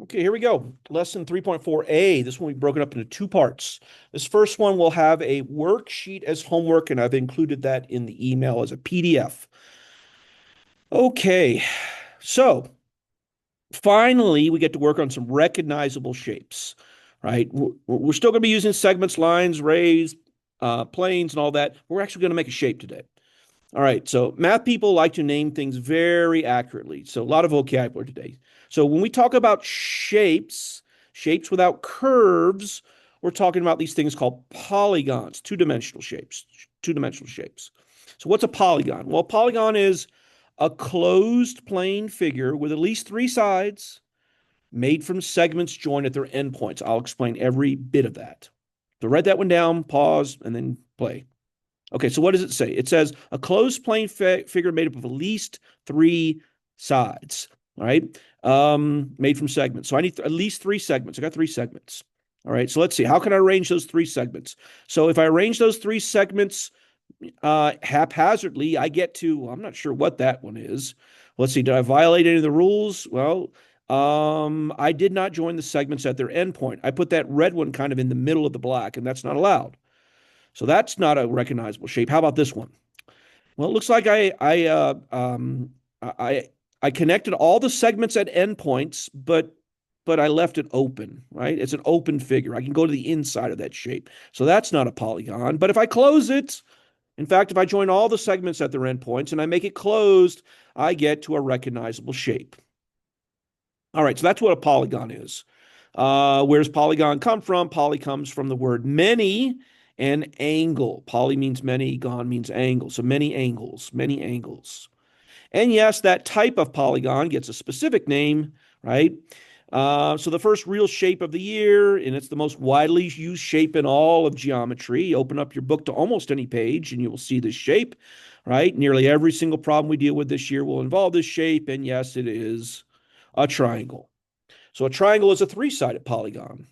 Okay, here we go. Lesson 3.4a. This one will be broken up into two parts. This first one will have a worksheet as homework, and I've included that in the email as a PDF. Okay, so finally, we get to work on some recognizable shapes, right? We're still going to be using segments, lines, rays, planes, and all that. We're actually going to make a shape today. All right, so math people like to name things very accurately. So a lot of vocabulary today. So when we talk about shapes, shapes without curves, we're talking about these things called polygons, two-dimensional shapes, two-dimensional shapes. So what's a polygon? Well, a polygon is a closed plane figure with at least three sides made from segments joined at their endpoints. I'll explain every bit of that. So write that one down, pause, and then play. Okay, so what does it say? It says a closed plane figure made up of at least three sides, all right? Made from segments. So I need at least three segments. I got three segments. All right, so let's see. How can I arrange those three segments? So if I arrange those three segments haphazardly, I get to, well, I'm not sure what that one is. Let's see. Did I violate any of the rules? Well, I did not join the segments at their endpoint. I put that red one kind of in the middle of the black, and that's not allowed. So that's not a recognizable shape. How about this one? Well, it looks like I I connected all the segments at endpoints, but I left it open, right? It's an open figure. I can go to the inside of that shape. So that's not a polygon. But if I close it, in fact, if I join all the segments at their endpoints and I make it closed, I get to a recognizable shape. All right, so that's what a polygon is. Where does polygon come from? Poly comes from the word many and angle. Poly means many, gon means angle. So many angles, many angles. And yes, that type of polygon gets a specific name, right? So the first real shape of the year, and it's the most widely used shape in all of geometry. Open up your book to almost any page and you will see this shape, right? Nearly every single problem we deal with this year will involve this shape. And yes, it is a triangle. So a triangle is a three-sided polygon.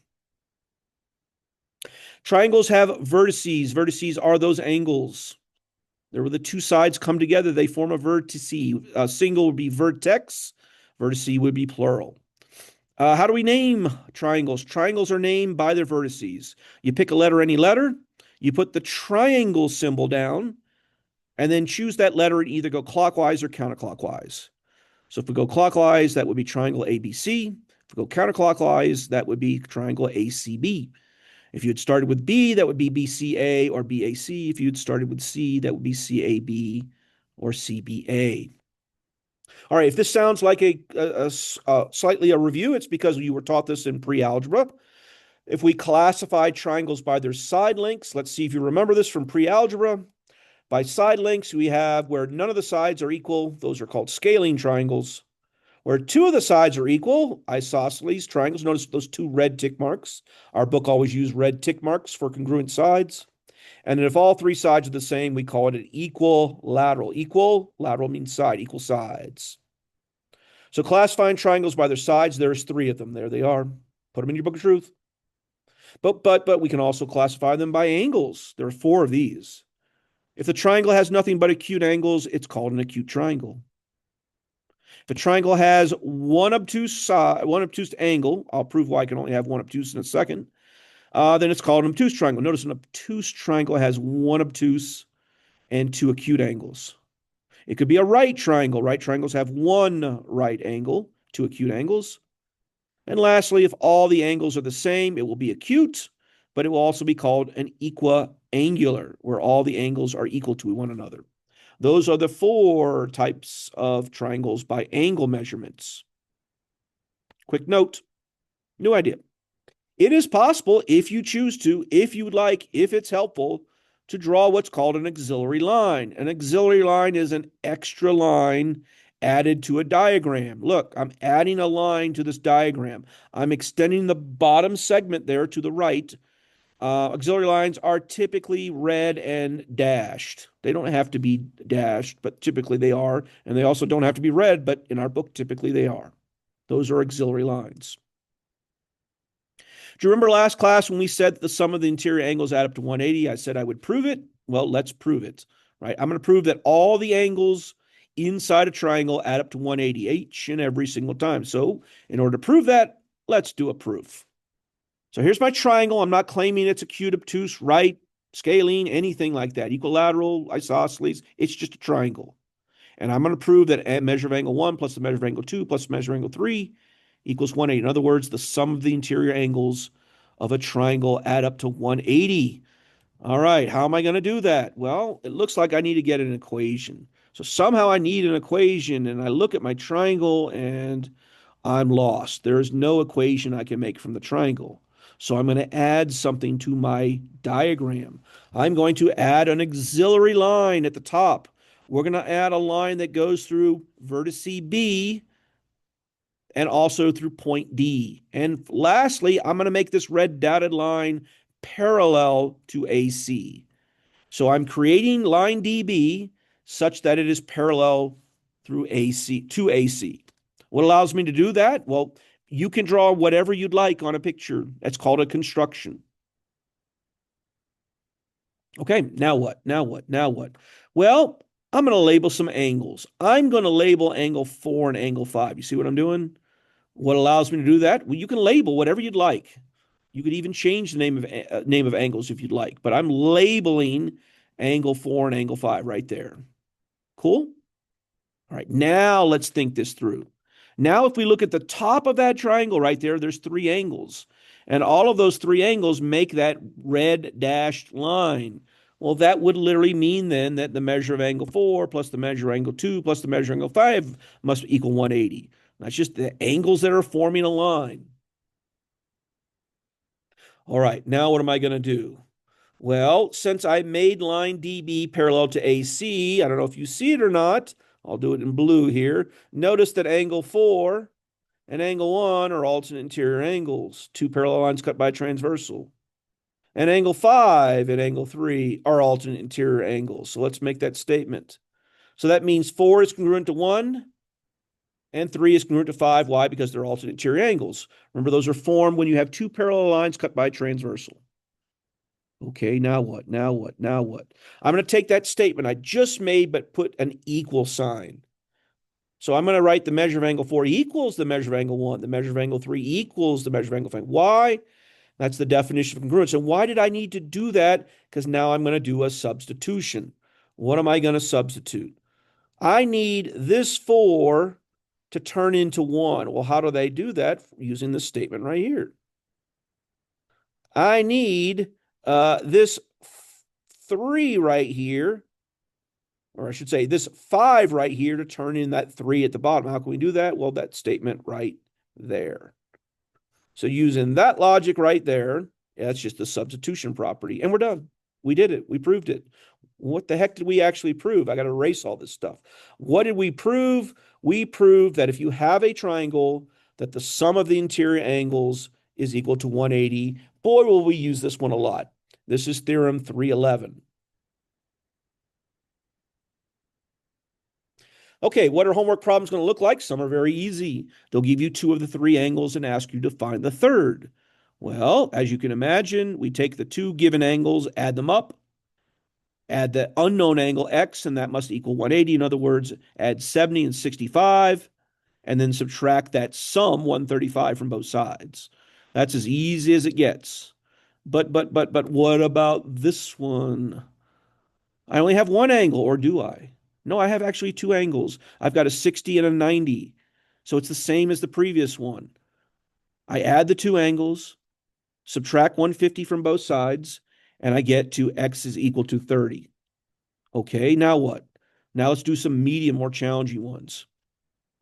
Triangles have vertices. Vertices are those angles. There where the two sides come together, they form a vertice. A single would be vertex. Vertice would be plural. How do we name triangles? Triangles are named by their vertices. You pick a letter, any letter, you put the triangle symbol down, and then choose that letter and either go clockwise or counterclockwise. So if we go clockwise, that would be triangle ABC. If we go counterclockwise, that would be triangle ACB. If you had started with B, that would be BCA or BAC. If you had started with C, that would be CAB or CBA. All right, if this sounds like a slightly a review, it's because you were taught this in pre-algebra. If we classify triangles by their side lengths, let's see if you remember this from pre-algebra. By side lengths, we have where none of the sides are equal. Those are called scalene triangles. Where two of the sides are equal, isosceles triangles. Notice those two red tick marks. Our book always used red tick marks for congruent sides. And if all three sides are the same, we call it an equilateral. Equilateral means side, equal sides. So classifying triangles by their sides, there's three of them. There they are. Put them in your book of truth. But we can also classify them by angles. There are four of these. If the triangle has nothing but acute angles, it's called an acute triangle. If a triangle has one obtuse angle, I'll prove why I can only have one obtuse in a second, then it's called an obtuse triangle. Notice an obtuse triangle has one obtuse and two acute angles. It could be a right triangle. Right triangles have one right angle, two acute angles. And lastly, if all the angles are the same, it will be acute, but it will also be called an equiangular, where all the angles are equal to one another. Those are the four types of triangles by angle measurements. Quick note, new idea. It is possible, if you choose to, if you would like, if it's helpful, to draw what's called an auxiliary line. An auxiliary line is an extra line added to a diagram. Look, I'm adding a line to this diagram. I'm extending the bottom segment there to the right. Auxiliary lines are typically red and dashed. They don't have to be dashed, but typically they are. And they also don't have to be red, but in our book, typically they are. Those are auxiliary lines. Do you remember last class when we said that the sum of the interior angles add up to 180? I said I would prove it. Well, let's prove it, right? I'm going to prove that all the angles inside a triangle add up to 180 each and every single time. So in order to prove that, Let's do a proof. So here's my triangle. I'm not claiming it's acute, obtuse, right, scalene, anything like that. Equilateral, isosceles. It's just a triangle. And I'm going to prove that a measure of angle 1 plus the measure of angle 2 plus the measure of angle 3 equals 180. In other words, the sum of the interior angles of a triangle add up to 180. All right, how am I going to do that? Well, it looks like I need to get an equation. So somehow I need an equation, and I look at my triangle and I'm lost. There is no equation I can make from the triangle. So I'm going to add something to my diagram. I'm going to add an auxiliary line at the top. We're going to add a line that goes through vertex B and also through point D. And lastly, I'm going to make this red dotted line parallel to AC. So I'm creating line DB such that it is parallel through AC to AC. What allows me to do that? Well, you can draw whatever you'd like on a picture. That's called a construction. Okay, now what? Now what? Now what? Well, I'm going to label some angles. I'm going to label angle 4 and angle 5. You see what I'm doing? What allows me to do that? Well, you can label whatever you'd like. You could even change the name of angles if you'd like, but I'm labeling angle 4 and angle 5 right there. Cool? All right, now let's think this through. Now, if we look at the top of that triangle right there, there's 3 angles. And all of those 3 angles make that red dashed line. Well, that would literally mean then that the measure of angle 4 plus the measure of angle 2 plus the measure of angle 5 must equal 180. That's just the angles that are forming a line. All right, now what am I going to do? Well, since I made line DB parallel to AC, I don't know if you see it or not. I'll do it in blue here. Notice that angle 4 and angle 1 are alternate interior angles, 2 parallel lines cut by transversal. And angle 5 and angle 3 are alternate interior angles. So let's make that statement. So that means 4 is congruent to 1 and 3 is congruent to 5. Why? Because they're alternate interior angles. Remember, those are formed when you have 2 parallel lines cut by transversal. Okay, now what? Now what? Now what? I'm going to take that statement I just made, but put an equal sign. So I'm going to write the measure of angle 4 equals the measure of angle 1. The measure of angle 3 equals the measure of angle 5. Why? That's the definition of congruence. And why did I need to do that? Because now I'm going to do a substitution. What am I going to substitute? I need this 4 to turn into 1. Well, how do they do that? Using this statement right here. I need this 3 right here, or I should say this 5 right here to turn in that 3 at the bottom. How can we do that? Well, that statement right there. So using that logic right there, that's just the substitution property. And we're done. We did it. We proved it. What the heck did we actually prove? I got to erase all this stuff. What did we prove? We proved that if you have a triangle, that the sum of the interior angles is equal to 180. Boy, will we use this one a lot. This is theorem 311. Okay, what are homework problems going to look like? Some are very easy. They'll give you 2 of the 3 angles and ask you to find the third. Well, as you can imagine, we take the 2 given angles, add them up, add the unknown angle x, and that must equal 180. In other words, add 70 and 65, and then subtract that sum, 135, from both sides. That's as easy as it gets. But what about this one? I only have 1 angle, or do I? No, I have actually 2 angles. I've got a 60 and a 90. So it's the same as the previous one. I add the 2 angles, subtract 150 from both sides, and I get to x is equal to 30. Okay, now what? Now let's do some medium, more challenging ones.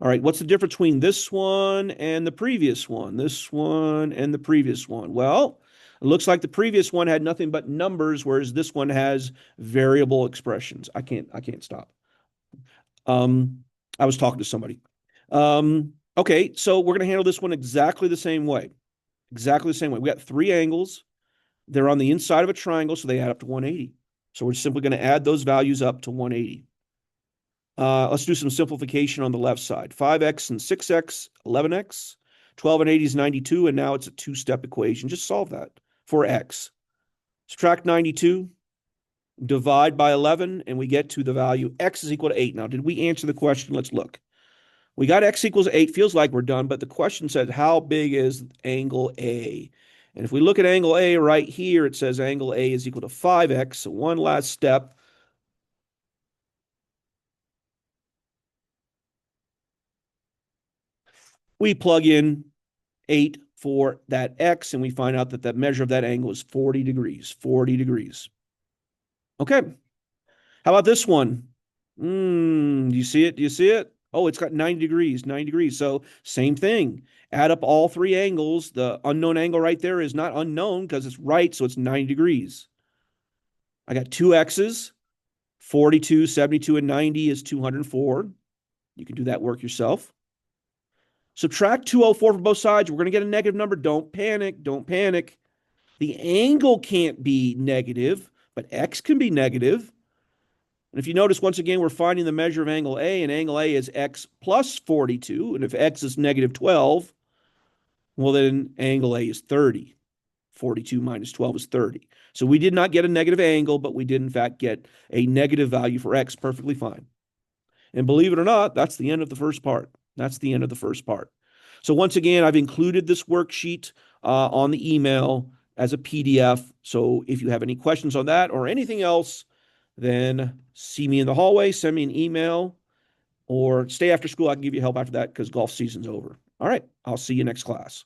All right, what's the difference between this one and the previous one? This one and the previous one? Well, it looks like the previous one had nothing but numbers, whereas this one has variable expressions. I can't stop. I was talking to somebody. Okay, so we're going to handle this one exactly the same way. Exactly the same way. We got 3 angles. They're on the inside of a triangle, so they add up to 180. So we're simply going to add those values up to 180. Let's do some simplification on the left side. 5x and 6x, 11x. 12 and 80 is 92, and now it's a 2-step equation. Just solve that for x. Subtract 92, divide by 11, and we get to the value x is equal to 8. Now, did we answer the question? Let's look. We got x equals 8. Feels like we're done, but the question said, how big is angle A? And if we look at angle A right here, it says angle A is equal to 5x. So one last step. We plug in 8 for that x, and we find out that the measure of that angle is 40 degrees. 40 degrees. Okay. How about this one? Do you see it? Do you see it? Oh, it's got 90 degrees, 90 degrees. So same thing. Add up all three angles. The unknown angle right there is not unknown because it's right, so it's 90 degrees. I got two x's. 42, 72, and 90 is 204. You can do that work yourself. Subtract 204 from both sides. We're going to get a negative number. Don't panic. Don't panic. The angle can't be negative, but x can be negative. And if you notice, once again, we're finding the measure of angle A, and angle A is x plus 42. And if x is negative 12, well, then angle A is 30. 42 minus 12 is 30. So we did not get a negative angle, but we did, in fact, get a negative value for x perfectly fine. And believe it or not, that's the end of the first part. That's the end of the first part. So once again, I've included this worksheet on the email as a PDF. So if you have any questions on that or anything else, then see me in the hallway, send me an email, or stay after school. I can give you help after that because golf season's over. All right, I'll see you next class.